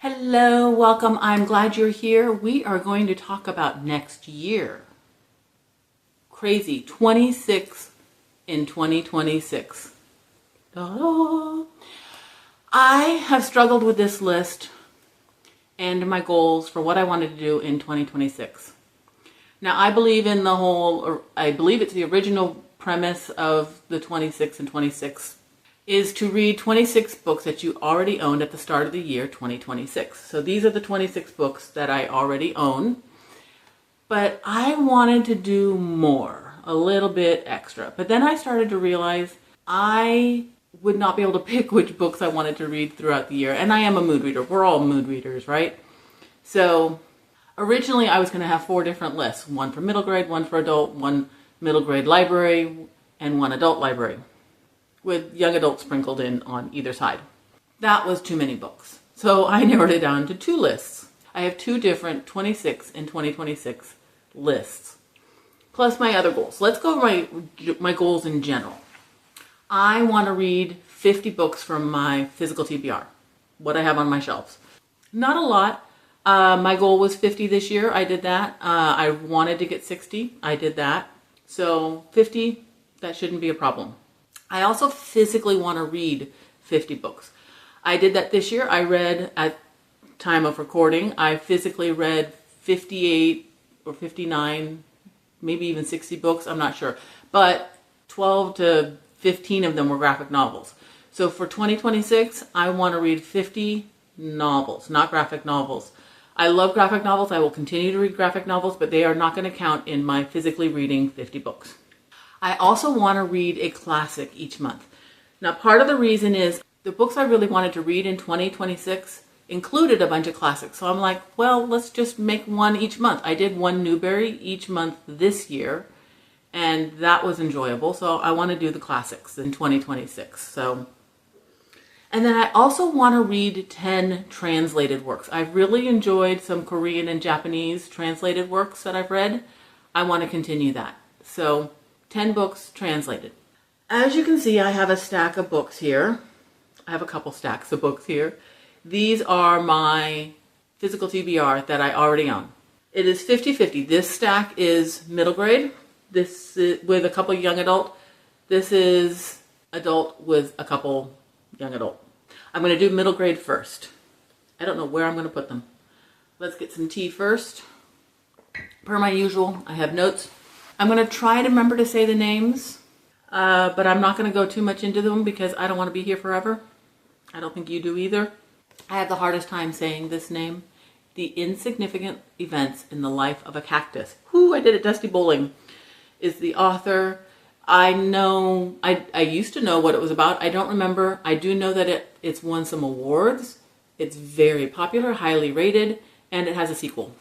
Hello, welcome. I'm glad you're here. We are going to talk about next year. Crazy, 26 in 2026. Ta-da. I have struggled with this list and my goals for what I wanted to do in 2026. Now, I believe it's the original premise of the 26 and 26 is to read 26 books that you already owned at the start of the year 2026. So these are the 26 books that I already own, but I wanted to do more, a little bit extra. But then I started to realize I would not be able to pick which books I wanted to read throughout the year. And I am a mood reader. We're all mood readers, right? So originally I was going to have 4 different lists, one for middle grade, one for adult, one middle grade library, and one adult library, with young adults sprinkled in on either side. That was too many books. So I narrowed it down to 2 lists. I have 2 different 26 and 2026 lists, plus my other goals. Let's go over my goals in general. I want to read 50 books from my physical TBR, what I have on my shelves. Not a lot. My goal was 50 this year. I did that. I wanted to get 60. I did that. So 50, that shouldn't be a problem. I also physically want to read 50 books. I did that this year. I read, at time of recording, I physically read 58 or 59, maybe even 60 books, I'm not sure. But 12 to 15 of them were graphic novels. So for 2026, I want to read 50 novels, not graphic novels. I love graphic novels. I will continue to read graphic novels, but they are not going to count in my physically reading 50 books. I also want to read a classic each month. Now, part of the reason is the books I really wanted to read in 2026 included a bunch of classics. So I'm like, well, let's just make one each month. I did one Newbery each month this year, and that was enjoyable. So I want to do the classics in 2026. And then I also want to read 10 translated works. I've really enjoyed some Korean and Japanese translated works that I've read. I want to continue that. So 10 books translated. As you can see, I have a stack of books here. I have a couple stacks of books here. These are my physical TBR that I already own. It is 50-50. This stack is middle grade. This is with a couple young adult. This is adult with a couple young adult. I'm going to do middle grade first. I don't know where I'm going to put them. Let's get some tea first. Per my usual, I have notes. I'm going to try to remember to say the names, but I'm not going to go too much into them because I don't want to be here forever. I don't think you do either. I have the hardest time saying this name. The Insignificant Events in the Life of a Cactus. Whoo, I did it. Dusty Bowling is the author. I know, I used to know what it was about. I don't remember. I do know that it's won some awards. It's very popular, highly rated, and it has a sequel.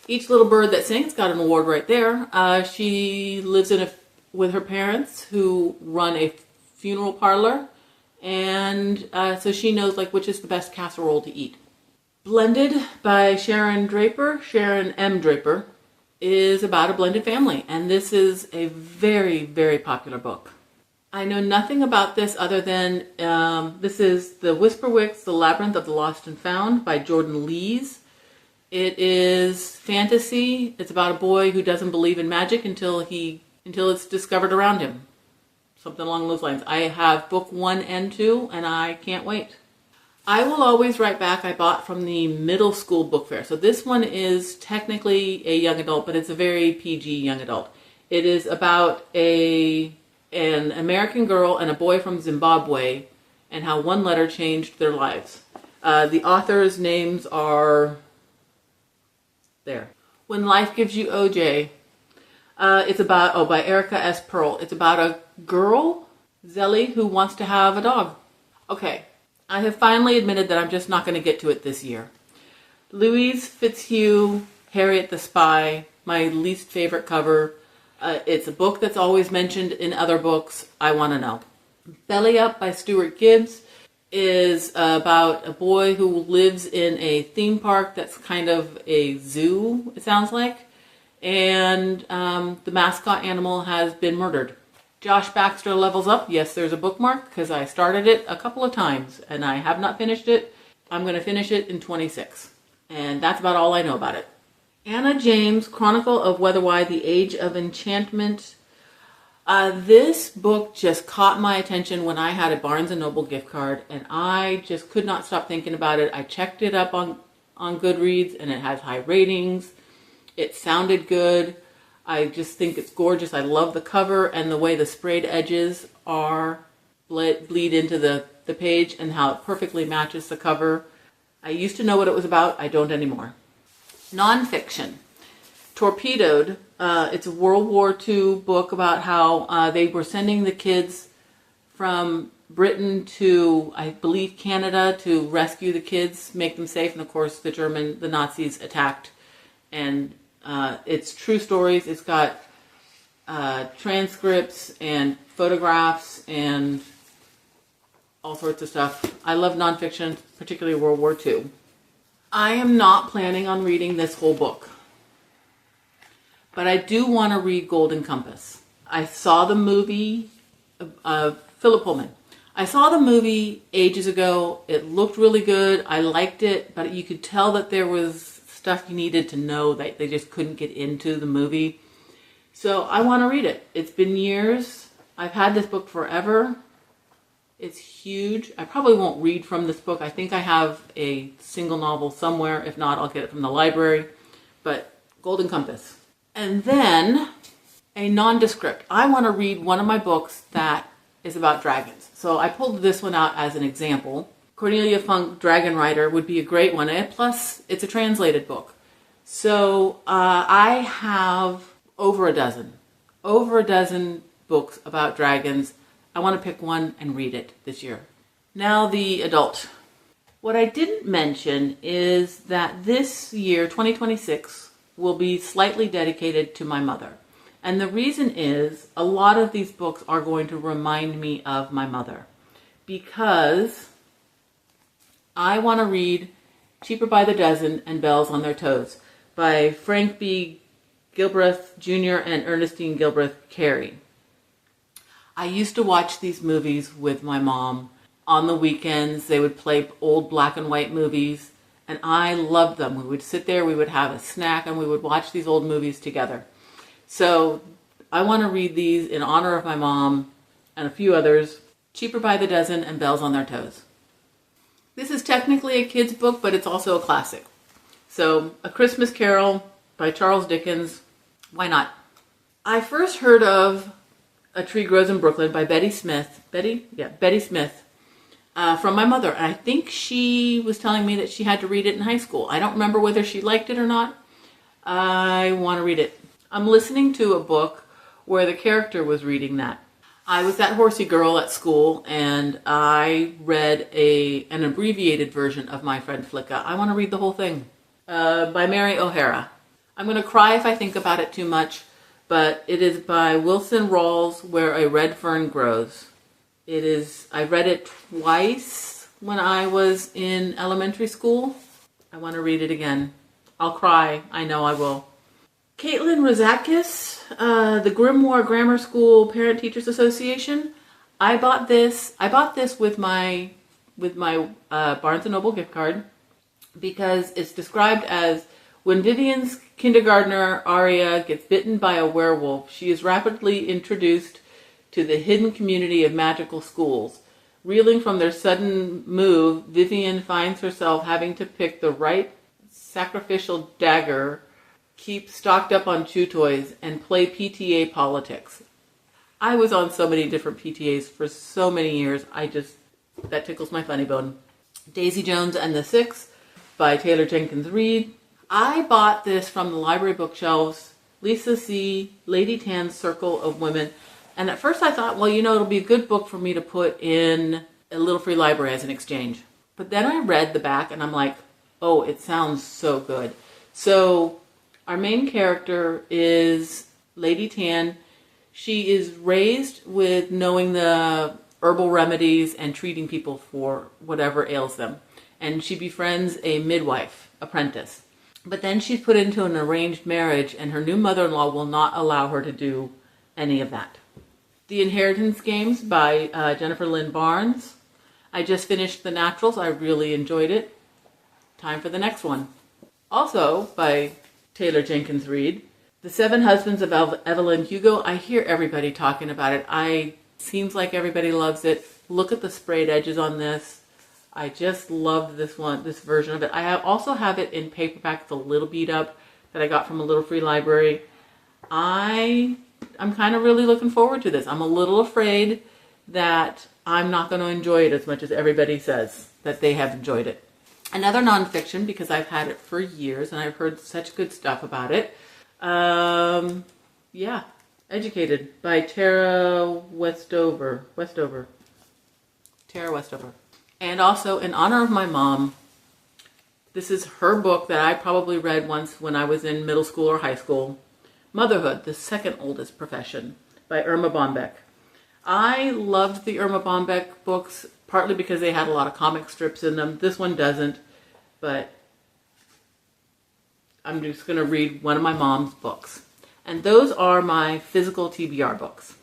Each Little Bird That Sings got an award right there. She lives with her parents who run a funeral parlor, and so she knows which is the best casserole to eat. Blended by Sharon M. Draper, is about a blended family, and this is a very, very popular book. I know nothing about this other than this is The Whisperwicks, The Labyrinth of the Lost and Found by Jordan Lees. It is fantasy. It's about a boy who doesn't believe in magic until it's discovered around him. Something along those lines. I have book 1 and 2, and I can't wait. I Will Always Write Back I bought from the middle school book fair. So this one is technically a young adult, but it's a very PG young adult. It is about an American girl and a boy from Zimbabwe and how one letter changed their lives. The authors' names are there. When Life Gives You OJ. It's about, by Erica S. Pearl. It's about a girl, Zelly, who wants to have a dog. Okay, I have finally admitted that I'm just not going to get to it this year. Louise Fitzhugh, Harriet the Spy, my least favorite cover. It's a book that's always mentioned in other books. I want to know. Belly Up by Stuart Gibbs is about a boy who lives in a theme park that's kind of a zoo, it sounds like. And the mascot animal has been murdered. Josh Baxter Levels Up. Yes, there's a bookmark because I started it a couple of times and I have not finished it. I'm going to finish it in 26. And that's about all I know about it. Anna James, Chronicle of Weatherwhy, The Age of Enchantment. This book just caught my attention when I had a Barnes & Noble gift card, and I just could not stop thinking about it. I checked it up on Goodreads, and it has high ratings. It sounded good. I just think it's gorgeous. I love the cover and the way the sprayed edges bleed into the page and how it perfectly matches the cover. I used to know what it was about. I don't anymore. Nonfiction. Torpedoed. It's a World War II book about how they were sending the kids from Britain to, I believe, Canada to rescue the kids, make them safe. And of course, the Nazis attacked. And it's true stories. It's got transcripts and photographs and all sorts of stuff. I love nonfiction, particularly World War II. I am not planning on reading this whole book, but I do want to read Golden Compass. I saw the movie, Philip Pullman. I saw the movie ages ago. It looked really good. I liked it, but you could tell that there was stuff you needed to know that they just couldn't get into the movie. So I want to read it. It's been years. I've had this book forever. It's huge. I probably won't read from this book. I think I have a single novel somewhere. If not, I'll get it from the library. But Golden Compass. And then a nondescript. I want to read one of my books that is about dragons. So I pulled this one out as an example. Cornelia Funk, Dragon Rider, would be a great one. And plus, it's a translated book. So I have over a dozen books about dragons. I want to pick one and read it this year. Now the adult. What I didn't mention is that this year, 2026, will be slightly dedicated to my mother. And the reason is a lot of these books are going to remind me of my mother, because I want to read Cheaper by the Dozen and Bells on Their Toes by Frank B. Gilbreth Jr. and Ernestine Gilbreth Carey. I used to watch these movies with my mom. On the weekends, they would play old black and white movies, and I loved them. We would sit there, we would have a snack, and we would watch these old movies together. So I want to read these in honor of my mom and a few others. Cheaper by the Dozen and Bells on Their Toes. This is technically a kid's book, but it's also a classic. So, A Christmas Carol by Charles Dickens. Why not? I first heard of A Tree Grows in Brooklyn by Betty Smith. Betty Smith. From my mother. And I think she was telling me that she had to read it in high school. I don't remember whether she liked it or not. I want to read it. I'm listening to a book where the character was reading that. I was that horsey girl at school, and I read an abbreviated version of My Friend Flicka. I want to read the whole thing. By Mary O'Hara. I'm going to cry if I think about it too much, but it is by Wilson Rawls, Where a Red Fern Grows. I read it twice when I was in elementary school. I want to read it again. I'll cry. I know I will. Caitlin Rozakis, the Grimoire Grammar School Parent Teachers Association. I bought this with my Barnes & Noble gift card because it's described as when Vivian's kindergartner Aria gets bitten by a werewolf, she is rapidly introduced to the hidden community of magical schools. Reeling from their sudden move, Vivian finds herself having to pick the right sacrificial dagger, keep stocked up on chew toys, and play PTA politics. I was on so many different PTAs for so many years. That tickles my funny bone. Daisy Jones and the Six by Taylor Jenkins Reid. I bought this from the library bookshelves. Lisa C. Lady Tan's Circle of Women. And at first I thought, well, it'll be a good book for me to put in a Little Free Library as an exchange. But then I read the back and I'm like, oh, it sounds so good. So our main character is Lady Tan. She is raised with knowing the herbal remedies and treating people for whatever ails them. And she befriends a midwife apprentice. But then she's put into an arranged marriage, and her new mother-in-law will not allow her to do any of that. The Inheritance Games by Jennifer Lynn Barnes. I just finished The Naturals. I really enjoyed it. Time for the next one. Also by Taylor Jenkins Reid, The Seven Husbands of Evelyn Hugo. I hear everybody talking about it. Seems like everybody loves it. Look at the sprayed edges on this. I just love this version of it. I also have it in paperback. It's a little beat up that I got from a little free library. I'm kind of really looking forward to this. I'm a little afraid that I'm not going to enjoy it as much as everybody says that they have enjoyed it. Another nonfiction, because I've had it for years and I've heard such good stuff about it. Educated by Tara Westover. Tara Westover. And also, in honor of my mom, this is her book that I probably read once when I was in middle school or high school. Motherhood, the Second Oldest Profession by Erma Bombeck. I loved the Erma Bombeck books, partly because they had a lot of comic strips in them. This one doesn't, but I'm just going to read one of my mom's books. And those are my physical TBR books.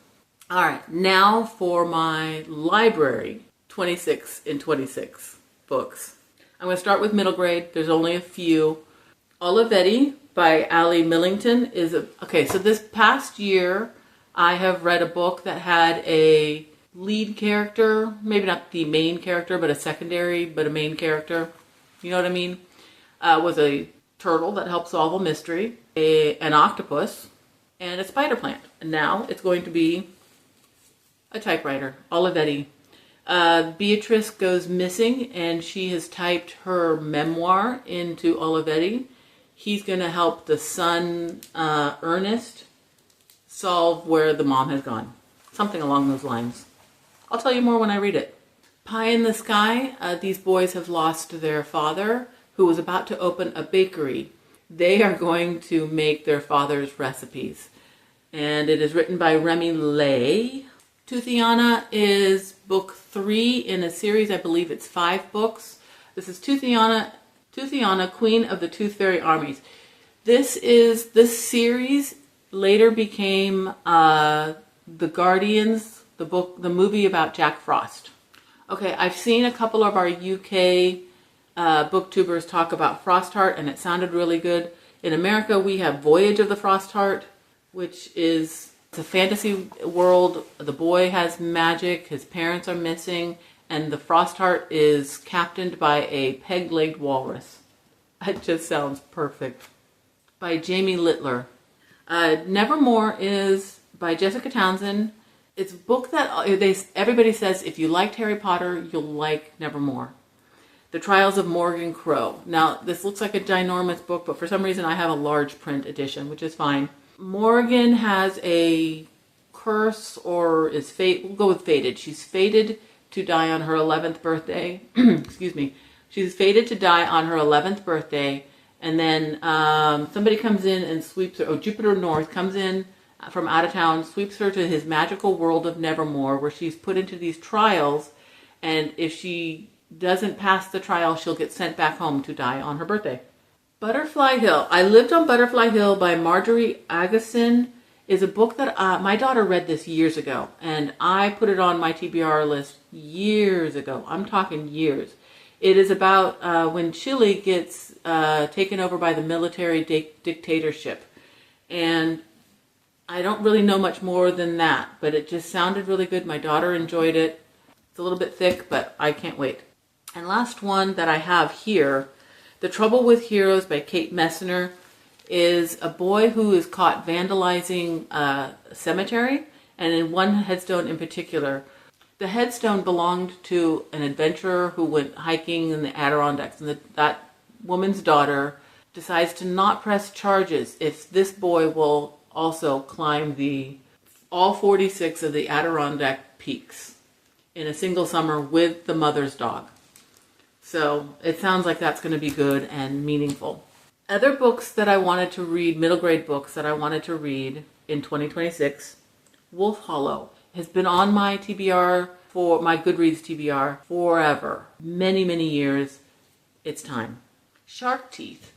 All right, now for my library 26 in 26 books. I'm going to start with middle grade. There's only a few. Olivetti by Ali Millington so this past year I have read a book that had a lead character, maybe not the main character, but a secondary, but a main character. You know what I mean? Was a turtle that helped solve a mystery, an octopus, and a spider plant. And now it's going to be a typewriter. Olivetti. Beatrice goes missing and she has typed her memoir into Olivetti. He's going to help the son, Ernest, solve where the mom has gone. Something along those lines. I'll tell you more when I read it. Pie in the Sky. These boys have lost their father, who was about to open a bakery. They are going to make their father's recipes. And it is written by Remy Lay. Toothiana is book 3 in a series. I believe it's 5 books. This is Toothiana, Queen of the Tooth Fairy Armies. This series later became The Guardians, the movie about Jack Frost. Okay, I've seen a couple of our UK booktubers talk about Frostheart, and it sounded really good. In America, we have Voyage of the Frostheart, which is it's a fantasy world. The boy has magic, his parents are missing, and the Frostheart is captained by a peg-legged walrus. It just sounds perfect. By Jamie Littler. Nevermore is by Jessica Townsend. It's a book that everybody says if you liked Harry Potter, you'll like Nevermore. The Trials of Morgan Crow. Now, this looks like a ginormous book, but for some reason I have a large print edition, which is fine. Morgan has a curse, or is fate. We'll go with fated. She's fated to die on her 11th birthday. Excuse me. She's fated to die on her 11th birthday, and then somebody comes in and sweeps her. Jupiter North comes in from out of town, sweeps her to his magical world of Nevermore, where she's put into these trials, and if she doesn't pass the trial, she'll get sent back home to die on her birthday. Butterfly Hill. I Lived on Butterfly Hill by Marjorie Agassiz is a book that my daughter read this years ago, and I put it on my TBR list years ago. I'm talking years. It is about when Chile gets taken over by the military dictatorship, and I don't really know much more than that, but it just sounded really good. My daughter enjoyed it. It's a little bit thick, but I can't wait. And last one that I have here, The Trouble with Heroes by Kate Messner, is a boy who is caught vandalizing a cemetery, and in one headstone in particular. The headstone belonged to an adventurer who went hiking in the Adirondacks, and that woman's daughter decides to not press charges if this boy will also climb all 46 of the Adirondack peaks in a single summer with the mother's dog. So it sounds like that's going to be good and meaningful. Other books that I wanted to read, middle grade books that I wanted to read in 2026, Wolf Hollow has been on my TBR, for my Goodreads TBR, forever. Many, many years. It's time. Shark Teeth.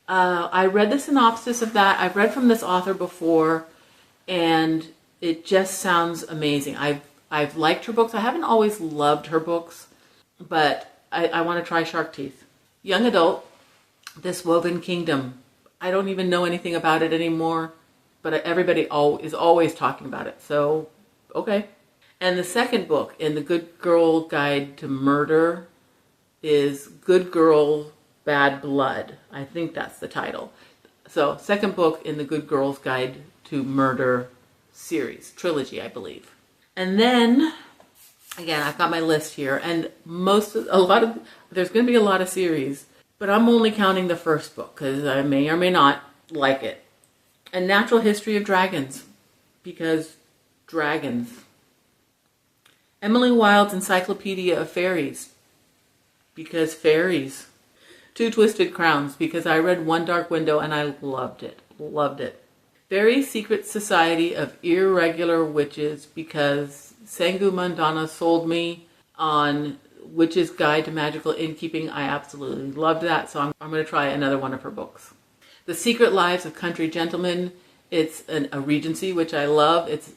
I read the synopsis of that. I've read from this author before, and it just sounds amazing. I've liked her books. I haven't always loved her books, but I want to try Shark Teeth. Young adult, This Woven Kingdom. I don't even know anything about it anymore, but everybody is always talking about it. So, okay. And the second book in the Good Girl Guide to Murder is Good Girl, Bad Blood. I think that's the title. So, second book in the Good Girl's Guide to Murder series, trilogy, I believe. And then, again, I've got my list here, and there's going to be a lot of series, but I'm only counting the first book because I may or may not like it. A Natural History of Dragons, because dragons. Emily Wilde's Encyclopedia of Fairies, because fairies. Two Twisted Crowns, because I read One Dark Window and I loved it. Loved it. Very Secret Society of Irregular Witches, because Sangu Mandana sold me on Witch's Guide to Magical Innkeeping. I absolutely loved that, so I'm going to try another one of her books. The Secret Lives of Country Gentlemen. It's a Regency, which I love. It's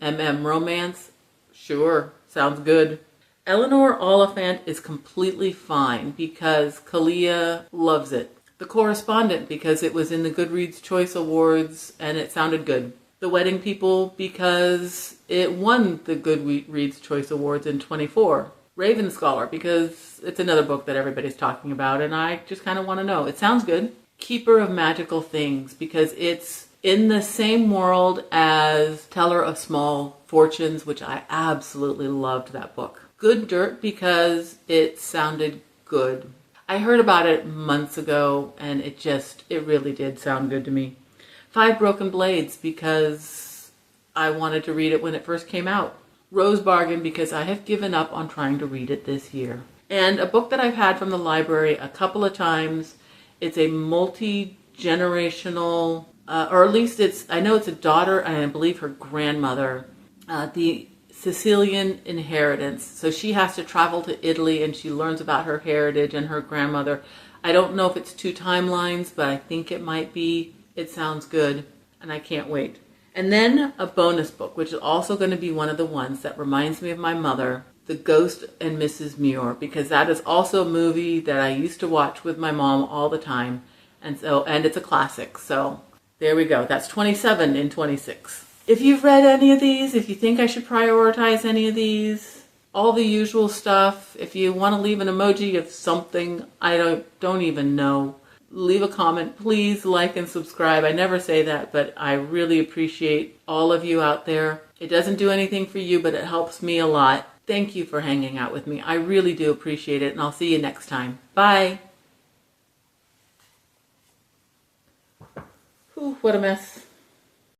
romance. Sure, sounds good. Eleanor Oliphant is completely fine because Kalia loves it. The Correspondent, because it was in the Goodreads Choice Awards and it sounded good. The Wedding People, because it won the Goodreads Choice Awards in 24. Raven Scholar, because it's another book that everybody's talking about and I just kind of want to know. It sounds good. Keeper of Magical Things, because it's in the same world as Teller of Small Fortunes, which I absolutely loved that book. Good Dirt, because it sounded good. I heard about it months ago and it really did sound good to me. Five Broken Blades, because I wanted to read it when it first came out. Rose Bargain, because I have given up on trying to read it this year. And a book that I've had from the library a couple of times. It's a multi-generational, or at least I know it's a daughter and I believe her grandmother, the Sicilian Inheritance. So she has to travel to Italy and she learns about her heritage and her grandmother. I don't know if it's two timelines, but I think it might be. It sounds good and I can't wait. And then a bonus book, which is also going to be one of the ones that reminds me of my mother, The Ghost and Mrs. Muir, because that is also a movie that I used to watch with my mom all the time. And it's a classic. So there we go. That's 27 in 26. If you've read any of these, if you think I should prioritize any of these, all the usual stuff, if you want to leave an emoji of something I don't even know, leave a comment. Please like and subscribe. I never say that, but I really appreciate all of you out there. It doesn't do anything for you, but it helps me a lot. Thank you for hanging out with me. I really do appreciate it, and I'll see you next time. Bye. Whew, what a mess.